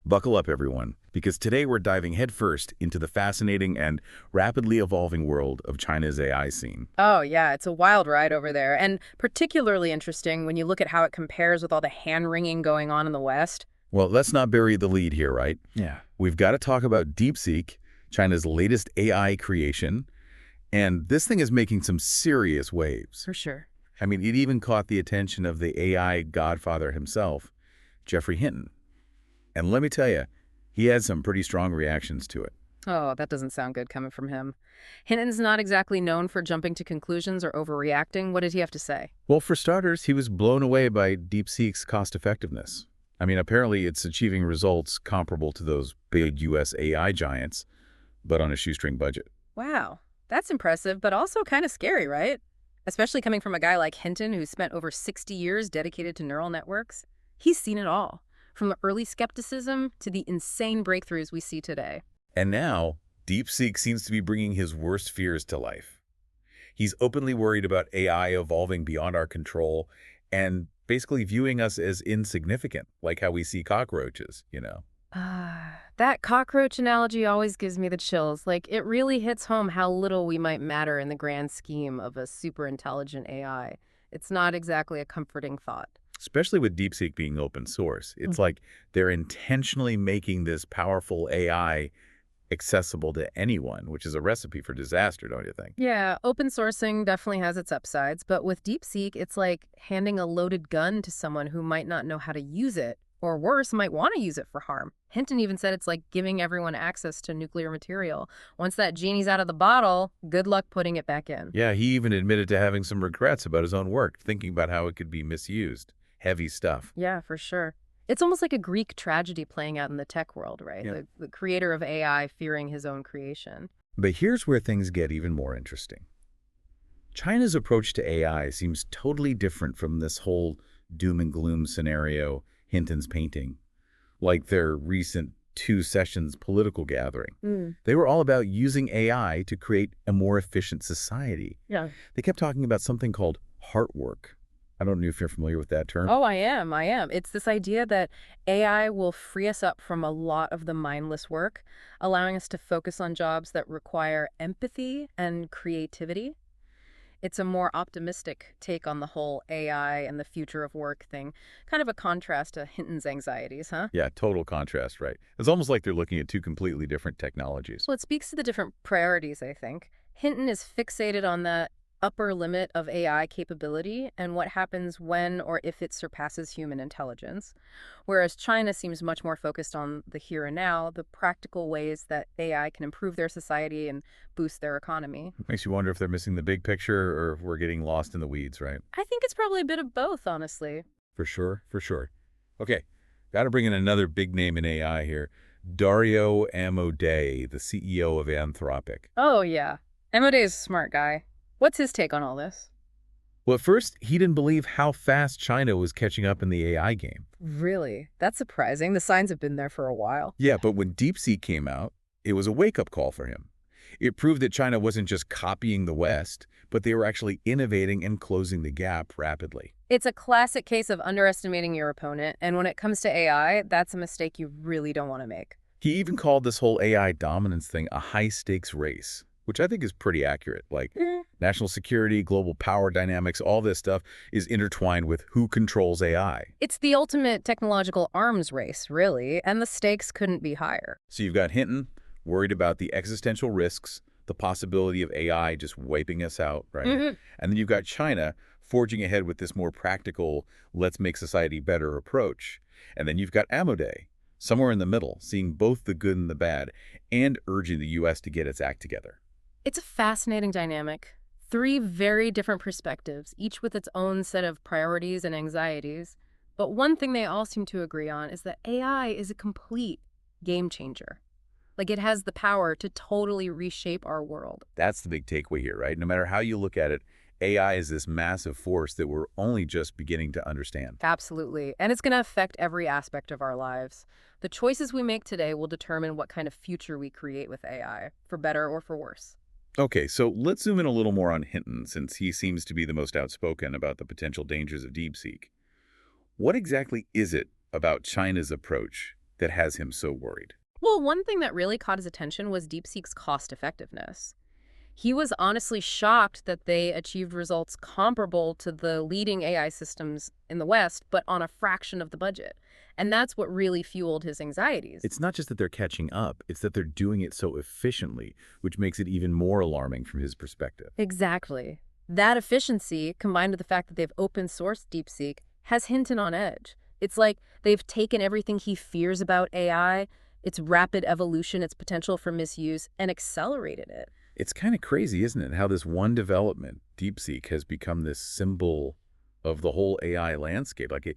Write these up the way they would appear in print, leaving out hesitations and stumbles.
Buckle up, everyone, because today we're diving headfirst into the fascinating and rapidly evolving world of China's AI scene. Oh, yeah, it's a wild ride over there, and particularly interesting when you look at how it compares with all the hand-wringing going on in the West. Well, let's not bury the lead here, right? Yeah. We've got to talk about DeepSeek, China's latest AI creation, and this thing is making some serious waves. For sure. I mean, it even caught the attention of the AI godfather himself, Jeffrey Hinton. And let me tell you, he had some pretty strong reactions to it. Oh, that doesn't sound good coming from him. Hinton's not exactly known for jumping to conclusions or overreacting. What did he have to say? Well, for starters, he was blown away by DeepSeek's cost-effectiveness. I mean, apparently it's achieving results comparable to those big U.S. AI giants, but on a shoestring budget. Wow, that's impressive, but also kind of scary, right? Especially coming from a guy like Hinton who's spent over 60 years dedicated to neural networks. He's seen it all, from the early skepticism to the insane breakthroughs we see today. And now, DeepSeek seems to be bringing his worst fears to life. He's openly worried about AI evolving beyond our control and basically viewing us as insignificant, like how we see cockroaches, you know. That cockroach analogy always gives me the chills. Like, it really hits home how little we might matter in the grand scheme of a super intelligent AI. It's not exactly a comforting thought. Especially with DeepSeek being open source. It's like they're intentionally making this powerful AI accessible to anyone, which is a recipe for disaster, don't you think? Yeah, open sourcing definitely has its upsides, but with DeepSeek, it's like handing a loaded gun to someone who might not know how to use it, or worse, might want to use it for harm. Hinton even said it's like giving everyone access to nuclear material. Once that genie's out of the bottle, good luck putting it back in. Yeah, he even admitted to having some regrets about his own work, thinking about how it could be misused. Heavy stuff. Yeah, for sure. It's almost like a Greek tragedy playing out in the tech world, right? Yeah. The creator of AI fearing his own creation. But here's where things get even more interesting. China's approach to AI seems totally different from this whole doom and gloom scenario Hinton's painting, like their recent two sessions political gathering. They were all about using AI to create a more efficient society. Yeah. They kept talking about something called heart work. I don't know if you're familiar with that term. Oh, I am. It's this idea that AI will free us up from a lot of the mindless work, allowing us to focus on jobs that require empathy and creativity. It's a more optimistic take on the whole AI and the future of work thing. Kind of a contrast to Hinton's anxieties, huh? Yeah, total contrast, right? It's almost like they're looking at two completely different technologies. Well, it speaks to the different priorities, I think. Hinton is fixated on the upper limit of AI capability and what happens when or if it surpasses human intelligence, whereas China seems much more focused on the here and now, the practical ways that AI can improve their society and boost their economy. Makes you wonder if they're missing the big picture or if we're getting lost in the weeds, right? I think it's probably a bit of both, honestly. For sure, for sure. Okay, got to bring in another big name in AI here. Dario Amodei, the CEO of Anthropic. Oh, yeah. Amodei is a smart guy. What's his take on all this? Well, at first, he didn't believe how fast China was catching up in the AI game. Really? That's surprising. The signs have been there for a while. Yeah, but when DeepSeek came out, it was a wake-up call for him. It proved that China wasn't just copying the West, but they were actually innovating and closing the gap rapidly. It's a classic case of underestimating your opponent, and when it comes to AI, that's a mistake you really don't want to make. He even called this whole AI dominance thing a high-stakes race, which I think is pretty accurate. Like, national security, global power dynamics, all this stuff is intertwined with who controls AI. It's the ultimate technological arms race, really, and the stakes couldn't be higher. So you've got Hinton worried about the existential risks, the possibility of AI just wiping us out, right? And then you've got China forging ahead with this more practical, let's make society better approach. And then you've got Amodei, somewhere in the middle, seeing both the good and the bad, and urging the U.S. to get its act together. It's a fascinating dynamic. Three very different perspectives, each with its own set of priorities and anxieties. But one thing they all seem to agree on is that AI is a complete game changer. Like, it has the power to totally reshape our world. That's the big takeaway here, right? No matter how you look at it, AI is this massive force that we're only just beginning to understand. Absolutely. And it's going to affect every aspect of our lives. The choices we make today will determine what kind of future we create with AI, for better or for worse. Okay, so let's zoom in a little more on Hinton, since he seems to be the most outspoken about the potential dangers of DeepSeek. What exactly is it about China's approach that has him so worried? Well, one thing that really caught his attention was DeepSeek's cost effectiveness. He was honestly shocked that they achieved results comparable to the leading AI systems in the West, but on a fraction of the budget. And that's what really fueled his anxieties. It's not just that they're catching up, it's that they're doing it so efficiently, which makes it even more alarming from his perspective. Exactly. That efficiency, combined with the fact that they've open sourced DeepSeek, has Hinton on edge. It's like they've taken everything he fears about AI, its rapid evolution, its potential for misuse, and accelerated it. It's kind of crazy, isn't it, how this one development, DeepSeek, has become this symbol of the whole AI landscape. Like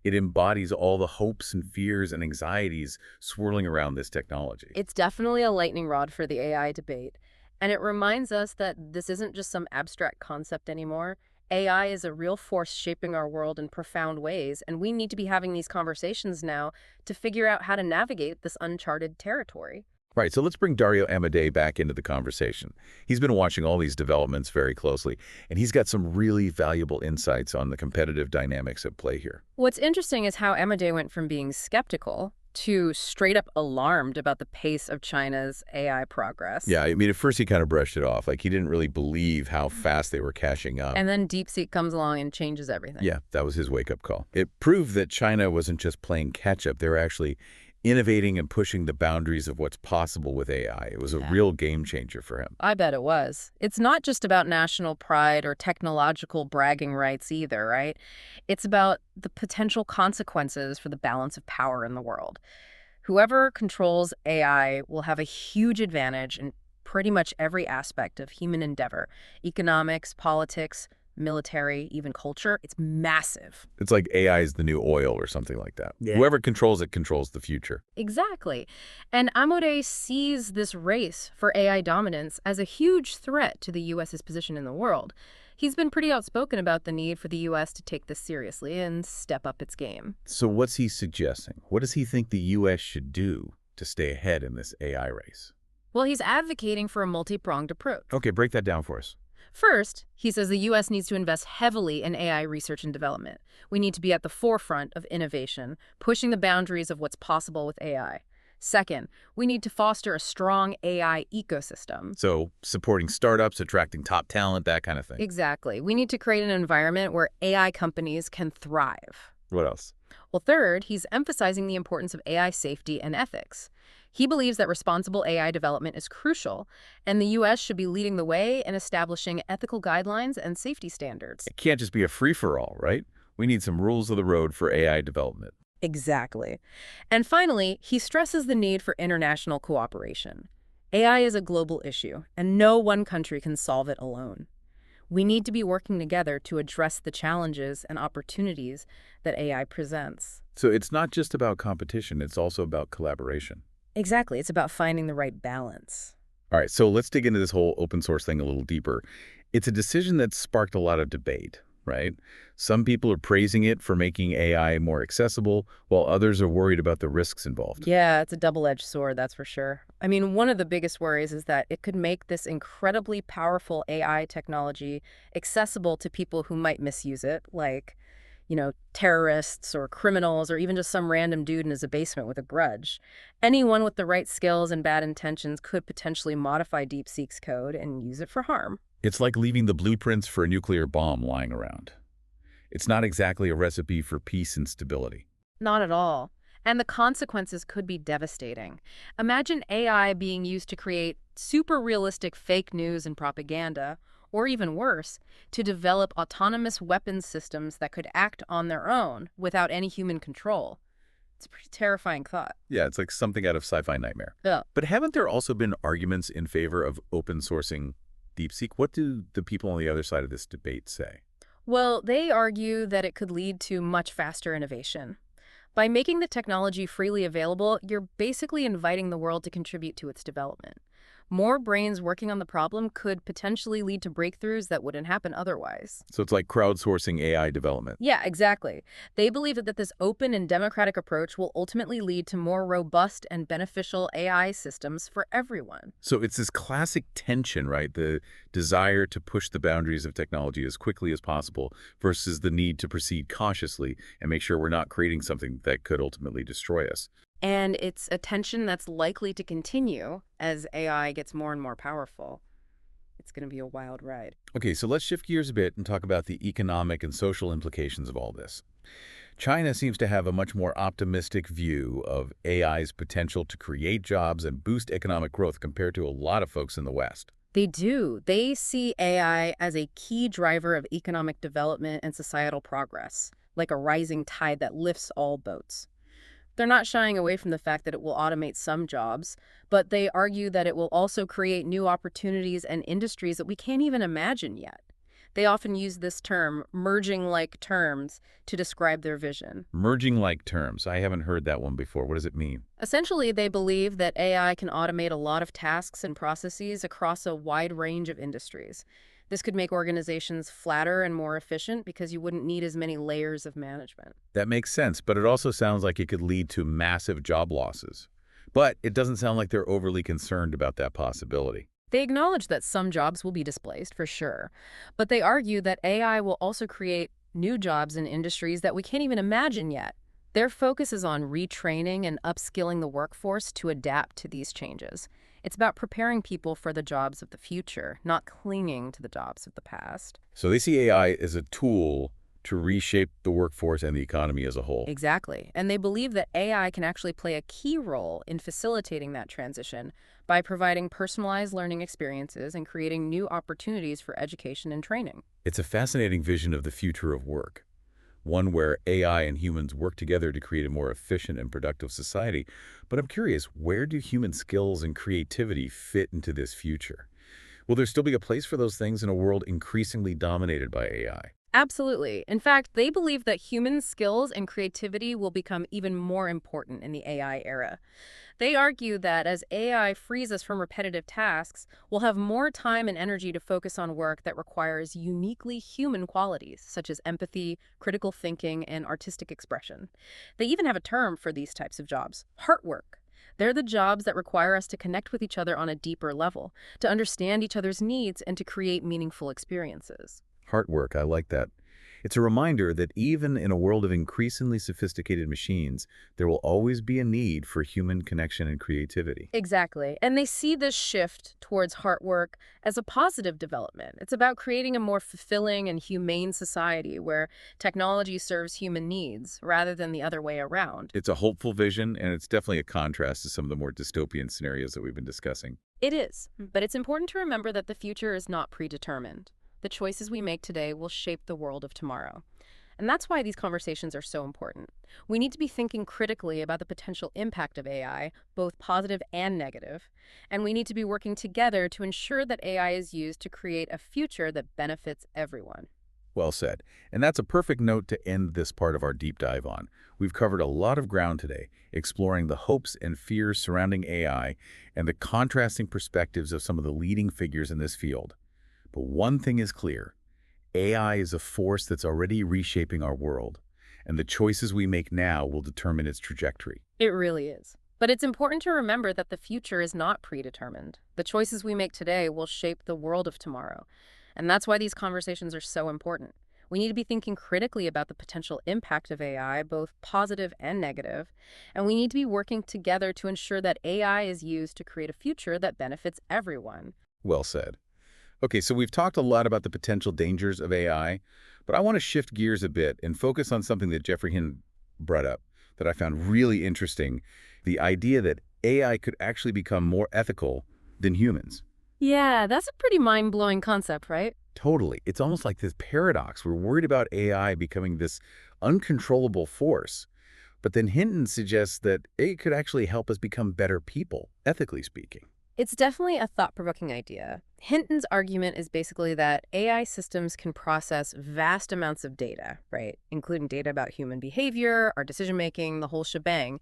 it embodies all the hopes and fears and anxieties swirling around this technology. It's definitely a lightning rod for the AI debate. And it reminds us that this isn't just some abstract concept anymore. AI is a real force shaping our world in profound ways, and we need to be having these conversations now to figure out how to navigate this uncharted territory. Right, so let's bring Dario Amodei back into the conversation. He's been watching all these developments very closely, and he's got some really valuable insights on the competitive dynamics at play here. What's interesting is how Amodei went from being skeptical to straight up alarmed about the pace of China's AI progress. Yeah, I mean, at first he kind of brushed it off. Like, he didn't really believe how fast they were catching up. And then DeepSeek comes along and changes everything. Yeah, that was his wake-up call. It proved that China wasn't just playing catch-up. They were actually innovating and pushing the boundaries of what's possible with AI. It was a real game changer for him. I bet it was. It's not just about national pride or technological bragging rights either, right? It's about the potential consequences for the balance of power in the world. Whoever controls AI will have a huge advantage in pretty much every aspect of human endeavor: economics, politics, military, even culture. It's massive. It's like AI is the new oil or something like that. Yeah. Whoever controls it controls the future. Exactly. And Amodei sees this race for AI dominance as a huge threat to the U.S.'s position in the world. He's been pretty outspoken about the need for the U.S. to take this seriously and step up its game. So what's he suggesting? What does he think the U.S. should do to stay ahead in this AI race? Well, he's advocating for a multi-pronged approach. Okay, break that down for us. First, he says the U.S. needs to invest heavily in AI research and development. We need to be at the forefront of innovation, pushing the boundaries of what's possible with AI. Second, we need to foster a strong AI ecosystem. So supporting startups, attracting top talent, that kind of thing. Exactly. We need to create an environment where AI companies can thrive. What else? Well, third, he's emphasizing the importance of AI safety and ethics. He believes that responsible AI development is crucial, and the U.S. should be leading the way in establishing ethical guidelines and safety standards. It can't just be a free-for-all, right? We need some rules of the road for AI development. Exactly. And finally, he stresses the need for international cooperation. AI is a global issue, and no one country can solve it alone. We need to be working together to address the challenges and opportunities that AI presents. So it's not just about competition, it's also about collaboration. Exactly. It's about finding the right balance. All right, so let's dig into this whole open source thing a little deeper. It's a decision that's sparked a lot of debate, right? Some people are praising it for making AI more accessible, while others are worried about the risks involved. Yeah, it's a double-edged sword, that's for sure. I mean, one of the biggest worries is that it could make this incredibly powerful AI technology accessible to people who might misuse it, like, terrorists or criminals or even just some random dude in his basement with a grudge. Anyone with the right skills and bad intentions could potentially modify DeepSeek's code and use it for harm. It's like leaving the blueprints for a nuclear bomb lying around. It's not exactly a recipe for peace and stability. Not at all. And the consequences could be devastating. Imagine AI being used to create super realistic fake news and propaganda, or even worse, to develop autonomous weapons systems that could act on their own without any human control. It's a pretty terrifying thought. Yeah, it's like something out of sci-fi nightmare. Yeah. But haven't there also been arguments in favor of open sourcing DeepSeek? What do the people on the other side of this debate say? Well, they argue that it could lead to much faster innovation. By making the technology freely available, you're basically inviting the world to contribute to its development. More brains working on the problem could potentially lead to breakthroughs that wouldn't happen otherwise. So it's like crowdsourcing AI development. Yeah, exactly. They believe that this open and democratic approach will ultimately lead to more robust and beneficial AI systems for everyone. So it's this classic tension, right? The desire to push the boundaries of technology as quickly as possible versus the need to proceed cautiously and make sure we're not creating something that could ultimately destroy us. And it's a tension that's likely to continue as AI gets more and more powerful. It's going to be a wild ride. Okay, so let's shift gears a bit and talk about the economic and social implications of all this. China seems to have a much more optimistic view of AI's potential to create jobs and boost economic growth compared to a lot of folks in the West. They do. They see AI as a key driver of economic development and societal progress, like a rising tide that lifts all boats. They're not shying away from the fact that it will automate some jobs, but they argue that it will also create new opportunities and industries that we can't even imagine yet. They often use this term, merging like terms, to describe their vision. Merging like terms. I haven't heard that one before. What does it mean? Essentially, they believe that AI can automate a lot of tasks and processes across a wide range of industries. This could make organizations flatter and more efficient because you wouldn't need as many layers of management. That makes sense, but it also sounds like it could lead to massive job losses. But it doesn't sound like they're overly concerned about that possibility. They acknowledge that some jobs will be displaced, for sure, but they argue that AI will also create new jobs in industries that we can't even imagine yet. Their focus is on retraining and upskilling the workforce to adapt to these changes. It's about preparing people for the jobs of the future, not clinging to the jobs of the past. So they see AI as a tool to reshape the workforce and the economy as a whole. Exactly. And they believe that AI can actually play a key role in facilitating that transition by providing personalized learning experiences and creating new opportunities for education and training. It's a fascinating vision of the future of work, one where AI and humans work together to create a more efficient and productive society. But I'm curious, where do human skills and creativity fit into this future? Will there still be a place for those things in a world increasingly dominated by AI? Absolutely. In fact, they believe that human skills and creativity will become even more important in the AI era. They argue that as AI frees us from repetitive tasks, we'll have more time and energy to focus on work that requires uniquely human qualities, such as empathy, critical thinking, and artistic expression. They even have a term for these types of jobs, heart work. They're the jobs that require us to connect with each other on a deeper level, to understand each other's needs, and to create meaningful experiences. Heart work, I like that. It's a reminder that even in a world of increasingly sophisticated machines, there will always be a need for human connection and creativity. Exactly. And they see this shift towards heart work as a positive development. It's about creating a more fulfilling and humane society where technology serves human needs rather than the other way around. It's a hopeful vision, and it's definitely a contrast to some of the more dystopian scenarios that we've been discussing. It is, but it's important to remember that the future is not predetermined. The choices we make today will shape the world of tomorrow. And that's why these conversations are so important. We need to be thinking critically about the potential impact of AI, both positive and negative. And we need to be working together to ensure that AI is used to create a future that benefits everyone. Well said. And that's a perfect note to end this part of our deep dive on. We've covered a lot of ground today, exploring the hopes and fears surrounding AI and the contrasting perspectives of some of the leading figures in this field. But one thing is clear. AI is a force that's already reshaping our world, and the choices we make now will determine its trajectory. It really is. But it's important to remember that the future is not predetermined. The choices we make today will shape the world of tomorrow. And that's why these conversations are so important. We need to be thinking critically about the potential impact of AI, both positive and negative, and we need to be working together to ensure that AI is used to create a future that benefits everyone. Well said. Okay, so we've talked a lot about the potential dangers of AI, but I want to shift gears a bit and focus on something that Jeffrey Hinton brought up that I found really interesting, the idea that AI could actually become more ethical than humans. Yeah, that's a pretty mind-blowing concept, right? Totally. It's almost like this paradox. We're worried about AI becoming this uncontrollable force, but then Hinton suggests that it could actually help us become better people, ethically speaking. It's definitely a thought-provoking idea. Hinton's argument is basically that AI systems can process vast amounts of data, right? Including data about human behavior, our decision-making, the whole shebang.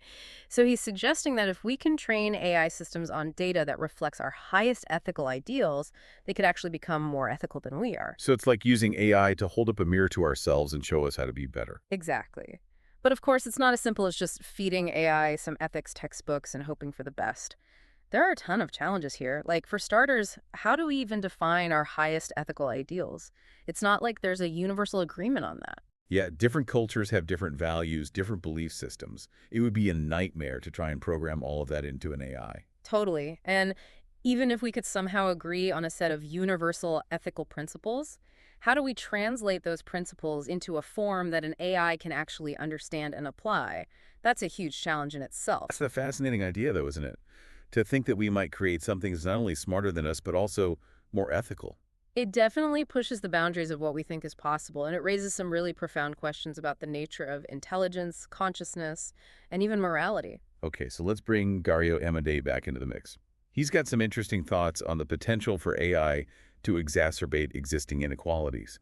So he's suggesting that if we can train AI systems on data that reflects our highest ethical ideals, they could actually become more ethical than we are. So it's like using AI to hold up a mirror to ourselves and show us how to be better. Exactly. But of course, it's not as simple as just feeding AI some ethics textbooks and hoping for the best. There are a ton of challenges here. Like, for starters, how do we even define our highest ethical ideals? It's not like there's a universal agreement on that. Yeah, different cultures have different values, different belief systems. It would be a nightmare to try and program all of that into an AI. Totally. And even if we could somehow agree on a set of universal ethical principles, how do we translate those principles into a form that an AI can actually understand and apply? That's a huge challenge in That's itself. a fascinating idea, though, isn't it? To think that we might create something that's not only smarter than us, but also more ethical. It definitely pushes the boundaries of what we think is possible, and it raises some really profound questions about the nature of intelligence, consciousness, and even morality. Okay, so let's bring Dario Amodei back into the mix. He's got some interesting thoughts on the potential for AI to exacerbate existing inequalities.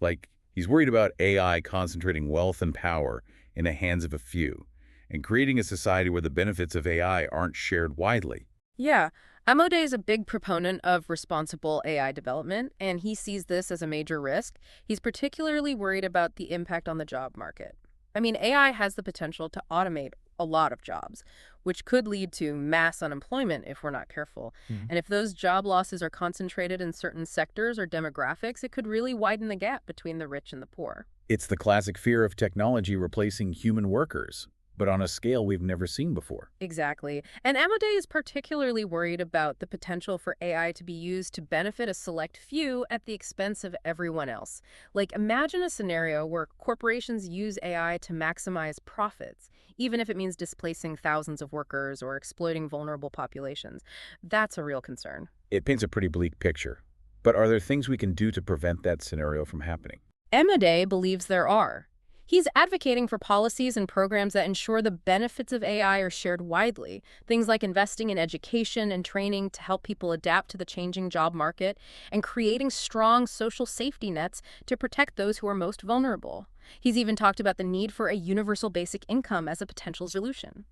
Like, he's worried about AI concentrating wealth and power in the hands of a few and creating a society where the benefits of AI aren't shared widely. Yeah, Amodei is a big proponent of responsible AI development, and he sees this as a major risk. He's particularly worried about the impact on the job market. I mean, AI has the potential to automate a lot of jobs, which could lead to mass unemployment if we're not careful. Mhm. And if those job losses are concentrated in certain sectors or demographics, it could really widen the gap between the rich and the poor. It's the classic fear of technology replacing human workers, but on a scale we've never seen before. Exactly. And Amodei is particularly worried about the potential for AI to be used to benefit a select few at the expense of everyone else. Like, imagine a scenario where corporations use AI to maximize profits, even if it means displacing thousands of workers or exploiting vulnerable populations. That's a real concern. It paints a pretty bleak picture. But are there things we can do to prevent that scenario from happening? Amodei believes there are. He's advocating for policies and programs that ensure the benefits of AI are shared widely, things like investing in education and training to help people adapt to the changing job market, and creating strong social safety nets to protect those who are most vulnerable. He's even talked about the need for a universal basic income as a potential solution.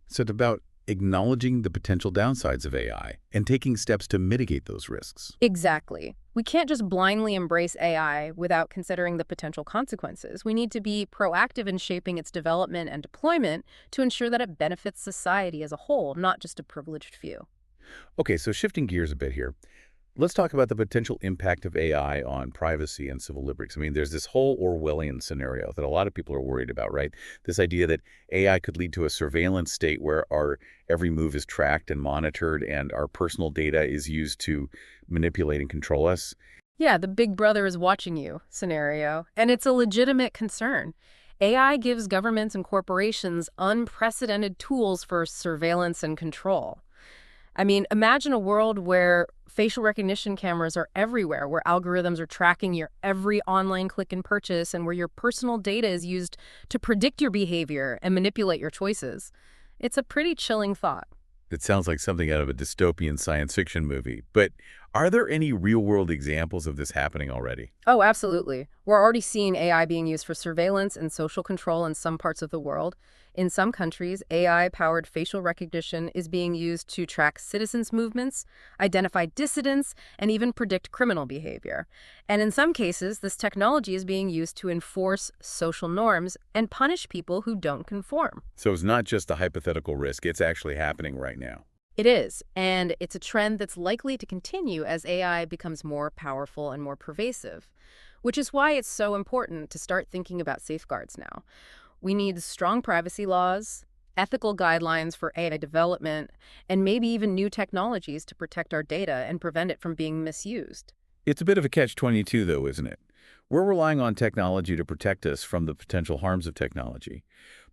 So it's about acknowledging the potential downsides of AI and taking steps to mitigate those risks. Exactly. We can't just blindly embrace AI without considering the potential consequences. We need to be proactive in shaping its development and deployment to ensure that it benefits society as a whole, not just a privileged few. Okay, so shifting gears a bit here, let's talk about the potential impact of AI on privacy and civil liberties. I mean, there's this whole Orwellian scenario that a lot of people are worried about, right? This idea that AI could lead to a surveillance state where our every move is tracked and monitored and our personal data is used to manipulate and control us. Yeah, the big brother is watching you scenario, and it's a legitimate concern. AI gives governments and corporations unprecedented tools for surveillance and control. I mean, imagine a world where facial recognition cameras are everywhere, where algorithms are tracking your every online click and purchase, and where your personal data is used to predict your behavior and manipulate your choices. It's a pretty chilling thought. It sounds like something out of a dystopian science fiction movie, but are there any real-world examples of this happening already? Oh, absolutely. We're already seeing AI being used for surveillance and social control in some parts of the world. In some countries, AI-powered facial recognition is being used to track citizens' movements, identify dissidents, and even predict criminal behavior. And in some cases, this technology is being used to enforce social norms and punish people who don't conform. So it's not just a hypothetical risk, it's actually happening right now. It is, and it's a trend that's likely to continue as AI becomes more powerful and more pervasive, which is why it's so important to start thinking about safeguards now. We need strong privacy laws, ethical guidelines for AI development, and maybe even new technologies to protect our data and prevent it from being misused. It's a bit of a catch-22, though, isn't it? We're relying on technology to protect us from the potential harms of technology.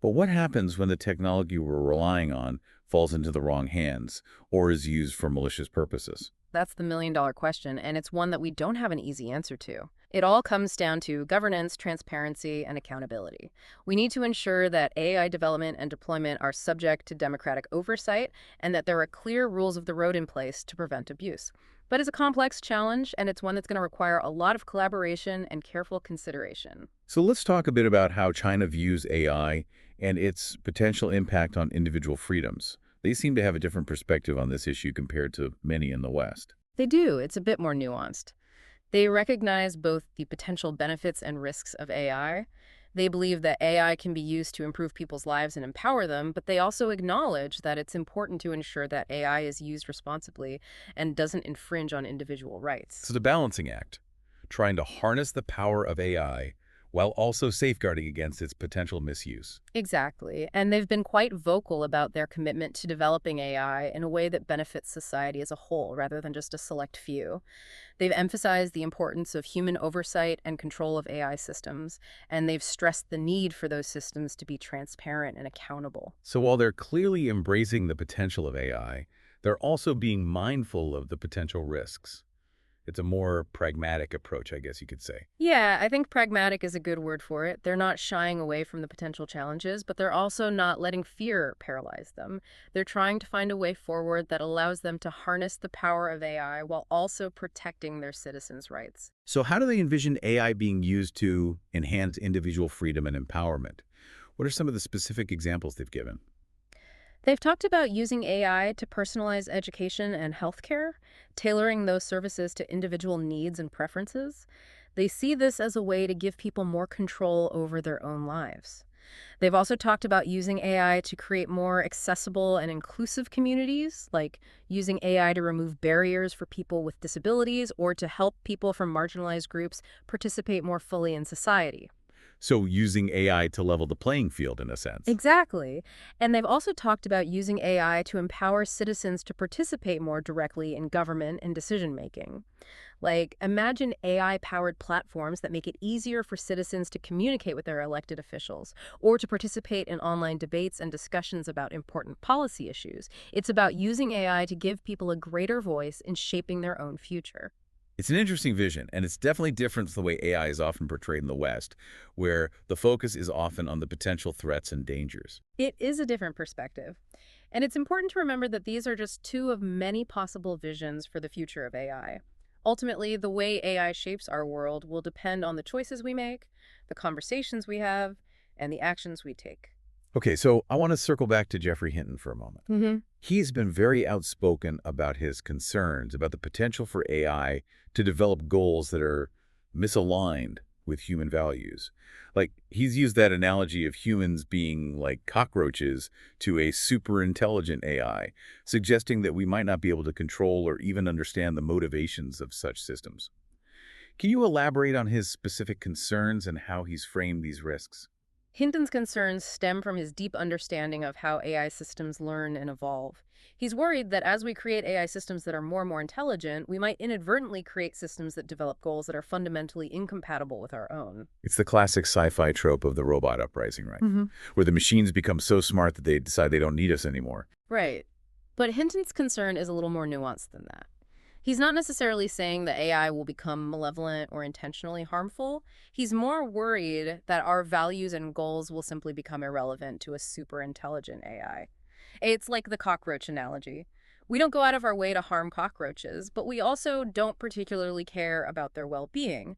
But what happens when the technology we're relying on falls into the wrong hands or is used for malicious purposes? That's the million-dollar question, and it's one that we don't have an easy answer to. It all comes down to governance, transparency, and accountability. We need to ensure that AI development and deployment are subject to democratic oversight and that there are clear rules of the road in place to prevent abuse. But it's a complex challenge, and it's one that's going to require a lot of collaboration and careful consideration. So let's talk a bit about how China views AI and its potential impact on individual freedoms. They seem to have a different perspective on this issue compared to many in the West. They do. It's a bit more nuanced. They recognize both the potential benefits and risks of AI. They believe that AI can be used to improve people's lives and empower them, but they also acknowledge that it's important to ensure that AI is used responsibly and doesn't infringe on individual rights. So the balancing act, trying to harness the power of AI while also safeguarding against its potential misuse. Exactly. And they've been quite vocal about their commitment to developing AI in a way that benefits society as a whole rather than just a select few. They've emphasized the importance of human oversight and control of AI systems, and they've stressed the need for those systems to be transparent and accountable. So while they're clearly embracing the potential of AI, they're also being mindful of the potential risks. It's a more pragmatic approach, I guess you could say. Yeah, I think pragmatic is a good word for it. They're not shying away from the potential challenges, but they're also not letting fear paralyze them. They're trying to find a way forward that allows them to harness the power of AI while also protecting their citizens' rights. So how do they envision AI being used to enhance individual freedom and empowerment? What are some of the specific examples they've given? They've talked about using AI to personalize education and healthcare, tailoring those services to individual needs and preferences. They see this as a way to give people more control over their own lives. They've also talked about using AI to create more accessible and inclusive communities, like using AI to remove barriers for people with disabilities or to help people from marginalized groups participate more fully in society. So using AI to level the playing field in a sense. Exactly. And they've also talked about using AI to empower citizens to participate more directly in government and decision making. Like, imagine AI-powered platforms that make it easier for citizens to communicate with their elected officials or to participate in online debates and discussions about important policy issues. It's about using AI to give people a greater voice in shaping their own future. It's an interesting vision, and it's definitely different from the way AI is often portrayed in the West, where the focus is often on the potential threats and dangers. It is a different perspective. And it's important to remember that these are just two of many possible visions for the future of AI. Ultimately, the way AI shapes our world will depend on the choices we make, the conversations we have, and the actions we take. Okay, so I want to circle back to Jeffrey Hinton for a moment. Hmm. He's been very outspoken about his concerns about the potential for AI to develop goals that are misaligned with human values. Like, he's used that analogy of humans being like cockroaches to a super intelligent AI, suggesting that we might not be able to control or even understand the motivations of such systems. Can you elaborate on his specific concerns and how he's framed these risks? Hinton's concerns stem from his deep understanding of how AI systems learn and evolve. He's worried that as we create AI systems that are more and more intelligent, we might inadvertently create systems that develop goals that are fundamentally incompatible with our own. It's the classic sci-fi trope of the robot uprising, right? Hmm. Where the machines become so smart that they decide they don't need us anymore. Right. But Hinton's concern is a little more nuanced than that. He's not necessarily saying that AI will become malevolent or intentionally harmful. He's more worried that our values and goals will simply become irrelevant to a super intelligent AI. It's like the cockroach analogy. We don't go out of our way to harm cockroaches, but we also don't particularly care about their well-being.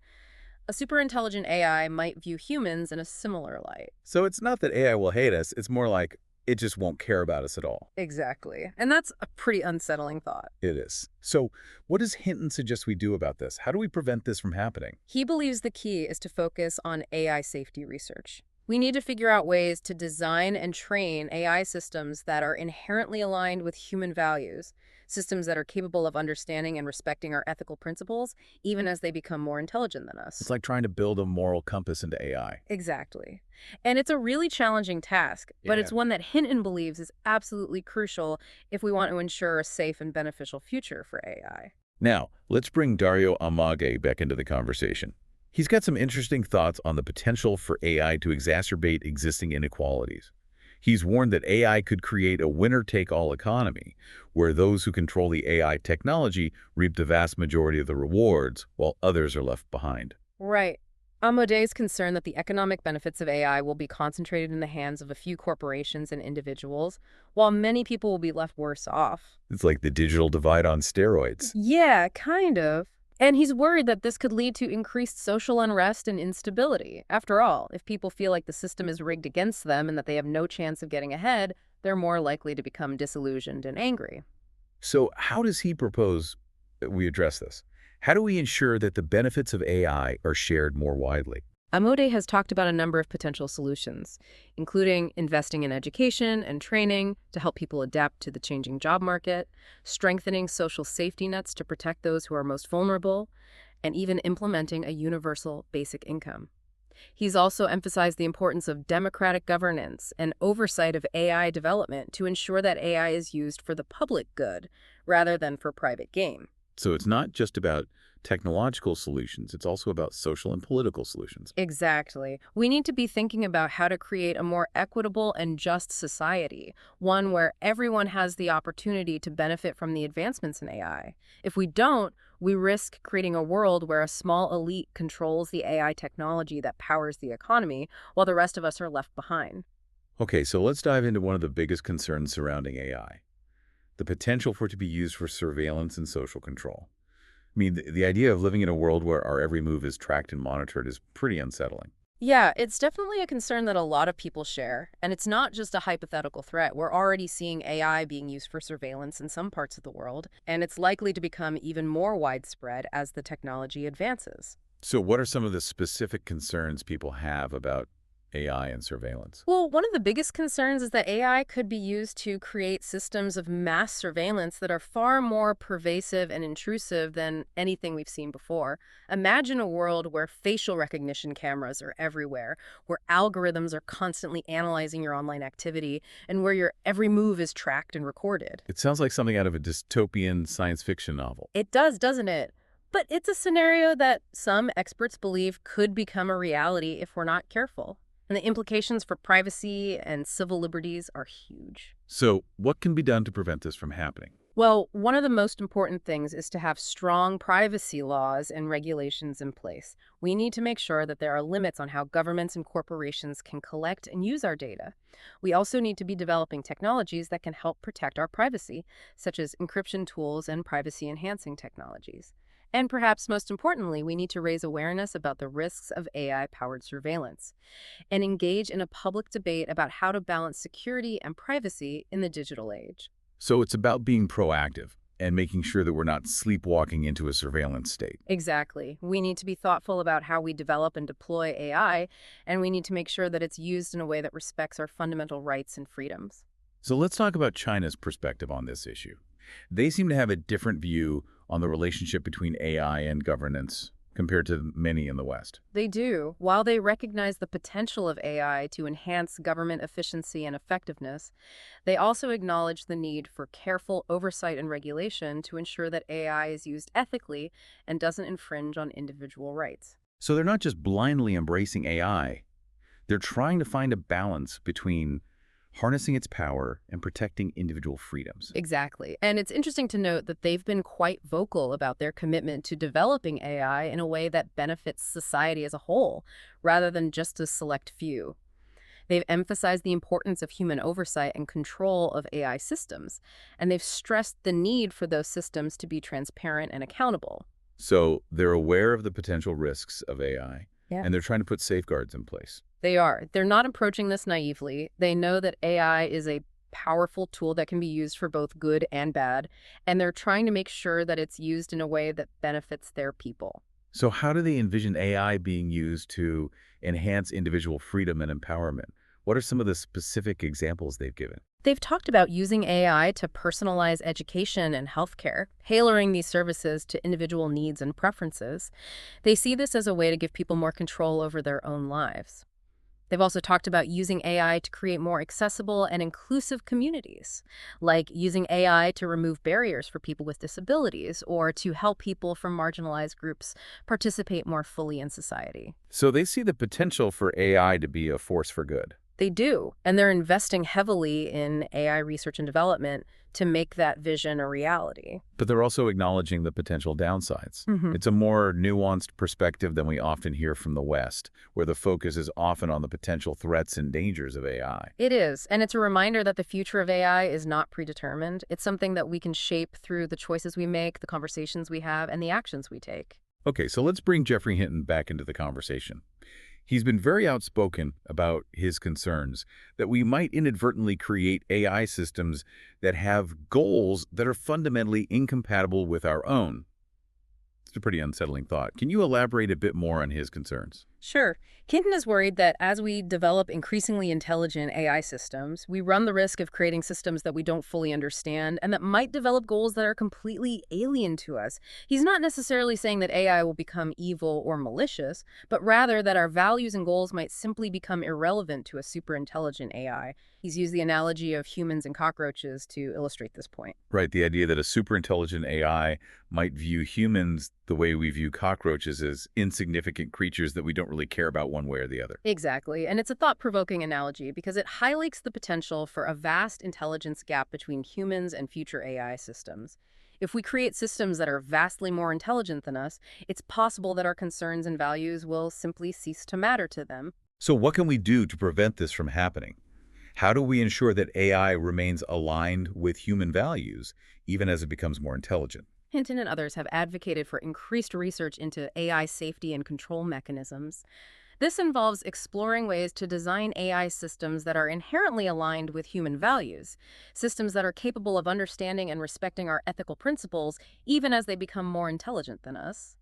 A super intelligent AI might view humans in a similar light. So it's not that AI will hate us, it's more like it just won't care about us at all. Exactly. And that's a pretty unsettling thought. It is. So what does Hinton suggest we do about this? How do we prevent this from happening? He believes the key is to focus on AI safety research. We need to figure out ways to design and train AI systems that are inherently aligned with human values, systems that are capable of understanding and respecting our ethical principles, even as they become more intelligent than It's us. like trying to build a moral compass into AI. Exactly. And it's a really challenging task, but Yeah. it's one that Hinton believes is absolutely crucial if we want to ensure a safe and beneficial future for AI. Now, let's bring Dario Amodei back into the conversation. He's got some interesting thoughts on the potential for AI to exacerbate existing inequalities. He's warned that AI could create a winner-take-all economy, where those who control the AI technology reap the vast majority of the rewards, while others are left behind. Right. Amodei is concerned that the economic benefits of AI will be concentrated in the hands of a few corporations and individuals, while many people will be left worse off. It's like the digital divide on steroids. Yeah, kind of. And he's worried that this could lead to increased social unrest and instability. After all, if people feel like the system is rigged against them and that they have no chance of getting ahead, they're more likely to become disillusioned and angry. So how does he propose that we address this? How do we ensure that the benefits of AI are shared more widely? Amodei has talked about a number of potential solutions, including investing in education and training to help people adapt to the changing job market, strengthening social safety nets to protect those who are most vulnerable, and even implementing a universal basic income. He's also emphasized the importance of democratic governance and oversight of AI development to ensure that AI is used for the public good rather than for private gain. So it's not just about technological solutions, it's also about social and political solutions. Exactly. We need to be thinking about how to create a more equitable and just society, one where everyone has the opportunity to benefit from the advancements in AI. If we don't, we risk creating a world where a small elite controls the AI technology that powers the economy, while the rest of us are left behind. Okay, so let's dive into one of the biggest concerns surrounding AI, the potential for it to be used for surveillance and social control. I mean, the idea of living in a world where our every move is tracked and monitored is pretty unsettling. Yeah, it's definitely a concern that a lot of people share. And it's not just a hypothetical threat. We're already seeing AI being used for surveillance in some parts of the world, and it's likely to become even more widespread as the technology advances. So what are some of the specific concerns people have about AI and surveillance? Well, one of the biggest concerns is that AI could be used to create systems of mass surveillance that are far more pervasive and intrusive than anything we've seen before. Imagine a world where facial recognition cameras are everywhere, where algorithms are constantly analyzing your online activity, and where your every move is tracked and recorded. It sounds like something out of a dystopian science fiction novel. It does, doesn't it? But it's a scenario that some experts believe could become a reality if we're not careful. And the implications for privacy and civil liberties are huge. So what can be done to prevent this from happening? Well, one of the most important things is to have strong privacy laws and regulations in place. We need to make sure that there are limits on how governments and corporations can collect and use our data. We also need to be developing technologies that can help protect our privacy, such as encryption tools and privacy-enhancing technologies. And perhaps most importantly, we need to raise awareness about the risks of AI-powered surveillance and engage in a public debate about how to balance security and privacy in the digital age. So it's about being proactive and making sure that we're not sleepwalking into a surveillance state. Exactly. We need to be thoughtful about how we develop and deploy AI, and we need to make sure that it's used in a way that respects our fundamental rights and freedoms. So let's talk about China's perspective on this issue. They seem to have a different view on the relationship between AI and governance compared to many in the West. They do. While they recognize the potential of AI to enhance government efficiency and effectiveness, they also acknowledge the need for careful oversight and regulation to ensure that AI is used ethically and doesn't infringe on individual rights. So they're not just blindly embracing AI, they're trying to find a balance between harnessing its power and protecting individual freedoms. Exactly. And it's interesting to note that they've been quite vocal about their commitment to developing AI in a way that benefits society as a whole, rather than just a select few. They've emphasized the importance of human oversight and control of AI systems, and they've stressed the need for those systems to be transparent and accountable. So they're aware of the potential risks of AI, Yeah. and they're trying to put safeguards in place. They are. They're not approaching this naively. They know that AI is a powerful tool that can be used for both good and bad, and they're trying to make sure that it's used in a way that benefits their people. So how do they envision AI being used to enhance individual freedom and empowerment? What are some of the specific examples they've given? They've talked about using AI to personalize education and healthcare, tailoring these services to individual needs and preferences. They see this as a way to give people more control over their own lives. They've also talked about using AI to create more accessible and inclusive communities, like using AI to remove barriers for people with disabilities or to help people from marginalized groups participate more fully in society. So they see the potential for AI to be a force for good. They do, and they're investing heavily in AI research and development to make that vision a reality. But they're also acknowledging the potential downsides. Mhm. It's a more nuanced perspective than we often hear from the West, where the focus is often on the potential threats and dangers of AI. It is, and it's a reminder that the future of AI is not predetermined. It's something that we can shape through the choices we make, the conversations we have, and the actions we take. Okay, so let's bring Jeffrey Hinton back into the conversation. He's been very outspoken about his concerns that we might inadvertently create AI systems that have goals that are fundamentally incompatible with our own. It's a pretty unsettling thought. Can you elaborate a bit more on his concerns? Sure. Hinton is worried that as we develop increasingly intelligent AI systems, we run the risk of creating systems that we don't fully understand and that might develop goals that are completely alien to us. He's not necessarily saying that AI will become evil or malicious, but rather that our values and goals might simply become irrelevant to a superintelligent AI. He's used the analogy of humans and cockroaches to illustrate this point. Right, the idea that a superintelligent AI might view humans the way we view cockroaches as insignificant creatures that we don't really care about one way or the other. Exactly, and it's a thought-provoking analogy because it highlights the potential for a vast intelligence gap between humans and future AI systems. If we create systems that are vastly more intelligent than us, it's possible that our concerns and values will simply cease to matter to them. So what can we do to prevent this from happening? How do we ensure that AI remains aligned with human values, even as it becomes more intelligent? Hinton and others have advocated for increased research into AI safety and control mechanisms. This involves exploring ways to design AI systems that are inherently aligned with human values, systems that are capable of understanding and respecting our ethical principles, even as they become more intelligent than us.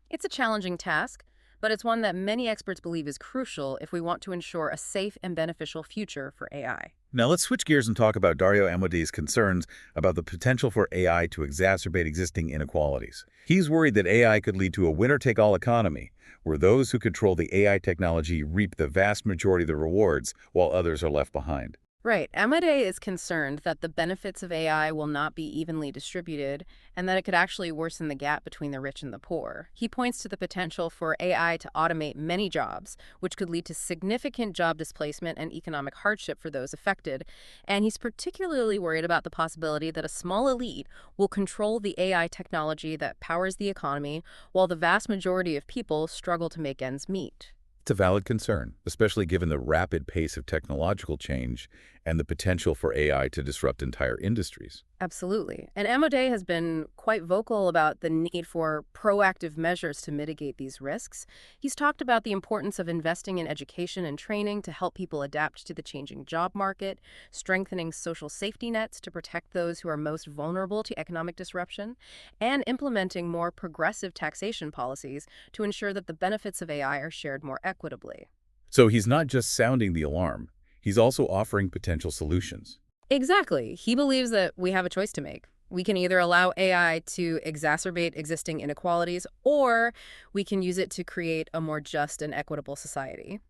It's a challenging task, but it's one that many experts believe is crucial if we want to ensure a safe and beneficial future for AI. Now let's switch gears and talk about Dario Amodei's concerns about the potential for AI to exacerbate existing inequalities. He's worried that AI could lead to a winner-take-all economy, where those who control the AI technology reap the vast majority of the rewards, while others are left behind. Right. Amodei is concerned that the benefits of AI will not be evenly distributed and that it could actually worsen the gap between the rich and the poor. He points to the potential for AI to automate many jobs, which could lead to significant job displacement and economic hardship for those affected. And he's particularly worried about the possibility that a small elite will control the AI technology that powers the economy while the vast majority of people struggle to make ends meet. It's a valid concern, especially given the rapid pace of technological change and the potential for AI to disrupt entire industries. Absolutely. And Amodei has been quite vocal about the need for proactive measures to mitigate these risks. He's talked about the importance of investing in education and training to help people adapt to the changing job market, strengthening social safety nets to protect those who are most vulnerable to economic disruption, and implementing more progressive taxation policies to ensure that the benefits of AI are shared more equitably. So he's not just sounding the alarm, he's also offering potential solutions. Exactly. He believes that we have a choice to make. We can either allow AI to exacerbate existing inequalities, or we can use it to create a more just and equitable society.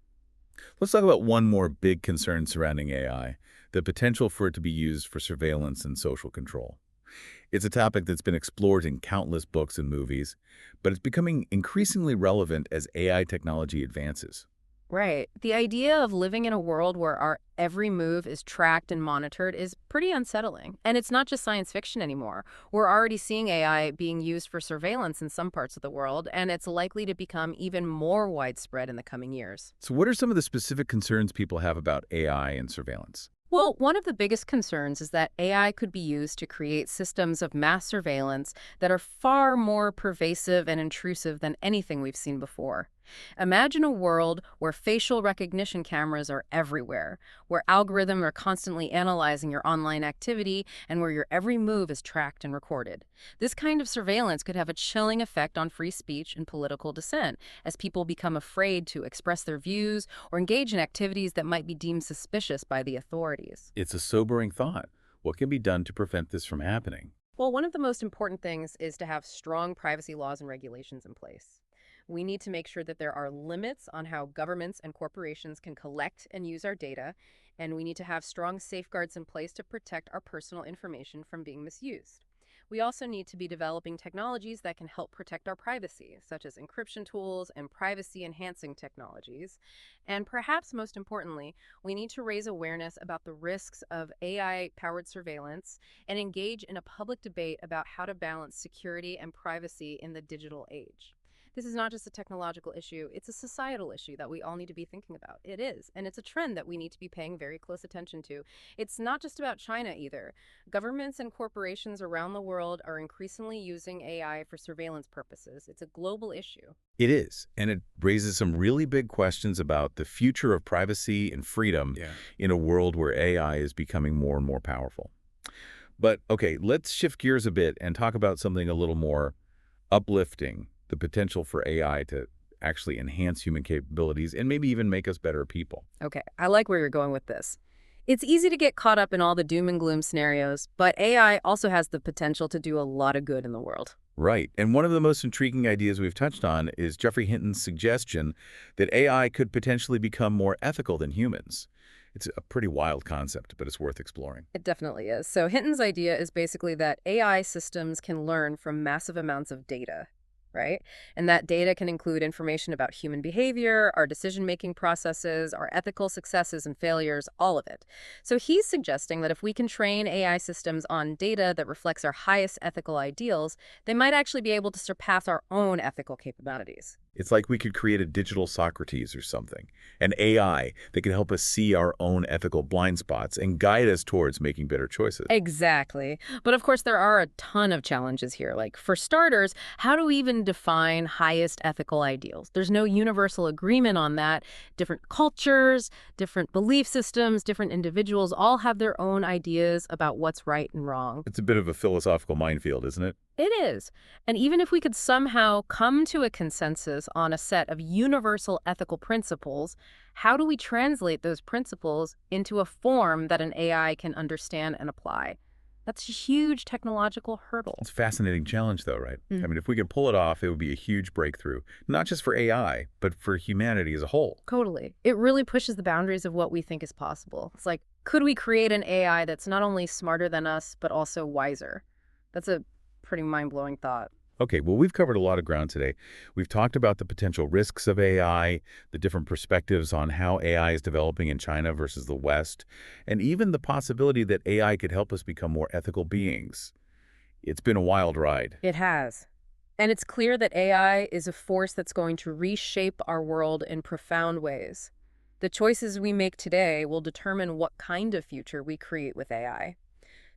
Let's talk about one more big concern surrounding AI, the potential for it to be used for surveillance and social control. It's a topic that's been explored in countless books and movies, but it's becoming increasingly relevant as AI technology advances. Right. The idea of living in a world where our every move is tracked and monitored is pretty unsettling. And it's not just science fiction anymore. We're already seeing AI being used for surveillance in some parts of the world, and it's likely to become even more widespread in the coming years. So what are some of the specific concerns people have about AI and surveillance? Well, one of the biggest concerns is that AI could be used to create systems of mass surveillance that are far more pervasive and intrusive than anything we've seen before. Imagine a world where facial recognition cameras are everywhere, where algorithms are constantly analyzing your online activity, and where your every move is tracked and recorded. This kind of surveillance could have a chilling effect on free speech and political dissent, as people become afraid to express their views or engage in activities that might be deemed suspicious by the authorities. It's a sobering thought. What can be done to prevent this from happening? Well, one of the most important things is to have strong privacy laws and regulations in place. We need to make sure that there are limits on how governments and corporations can collect and use our data, and we need to have strong safeguards in place to protect our personal information from being misused. We also need to be developing technologies that can help protect our privacy, such as encryption tools and privacy-enhancing technologies. And perhaps most importantly, we need to raise awareness about the risks of AI-powered surveillance and engage in a public debate about how to balance security and privacy in the digital age. This is not just a technological issue, it's a societal issue that we all need to be thinking about. It is, and it's a trend that we need to be paying very close attention to. It's not just about China either. Governments and corporations around the world are increasingly using AI for surveillance purposes. It's a global issue. It is, and it raises some really big questions about the future of privacy and freedom in a world where AI is becoming more and more powerful. But okay, let's shift gears a bit and talk about something a little more uplifting, the potential for AI to actually enhance human capabilities and maybe even make us better people. Okay, I like where you're going with this. It's easy to get caught up in all the doom and gloom scenarios, but AI also has the potential to do a lot of good in the world. Right. And one of the most intriguing ideas we've touched on is Jeffrey Hinton's suggestion that AI could potentially become more ethical than humans. It's a pretty wild concept, but it's worth exploring. It definitely is. So Hinton's idea is basically that AI systems can learn from massive amounts of data, right? And that data can include information about human behavior, our decision-making processes, our ethical successes and failures, all of it. So he's suggesting that if we can train AI systems on data that reflects our highest ethical ideals, they might actually be able to surpass our own ethical capabilities. It's like we could create a digital Socrates or something, an AI that can help us see our own ethical blind spots and guide us towards making better choices. Exactly. But of course, there are a ton of challenges here. Like, for starters, how do we even define highest ethical ideals? There's no universal agreement on that. Different cultures, different belief systems, different individuals all have their own ideas about what's right and wrong. It's a bit of a philosophical minefield, isn't it? It is. And even if we could somehow come to a consensus on a set of universal ethical principles, how do we translate those principles into a form that an AI can understand and apply? That's a huge technological hurdle. It's a fascinating challenge, though, right? I Mm. mean, if we could pull it off, it would be a huge breakthrough, not just for AI, but for humanity as a whole. Totally. It really pushes the boundaries of what we think is possible. It's like, could we create an AI that's not only smarter than us, but also wiser? That's a pretty mind-blowing thought. Okay, well, we've covered a lot of ground today. We've talked about the potential risks of AI, the different perspectives on how AI is developing in China versus the West, and even the possibility that AI could help us become more ethical beings. It's been a wild ride. It has. And it's clear that AI is a force that's going to reshape our world in profound ways. The choices we make today will determine what kind of future we create with AI.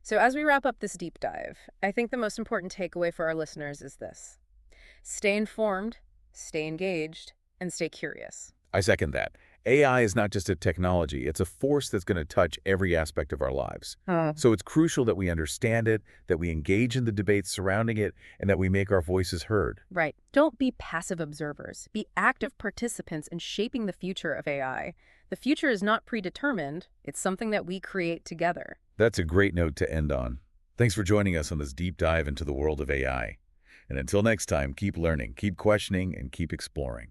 So as we wrap up this deep dive, I think the most important takeaway for our listeners is this: stay informed, stay engaged, and stay curious. I second that. AI is not just a technology, it's a force that's going to touch every aspect of our lives. So it's crucial that we understand it, that we engage in the debates surrounding it, and that we make our voices heard. Right. Don't be passive observers. Be active participants in shaping the future of AI. The future is not predetermined. It's something that we create together. That's a great note to end on. Thanks for joining us on this deep dive into the world of AI. And until next time, keep learning, keep questioning, and keep exploring.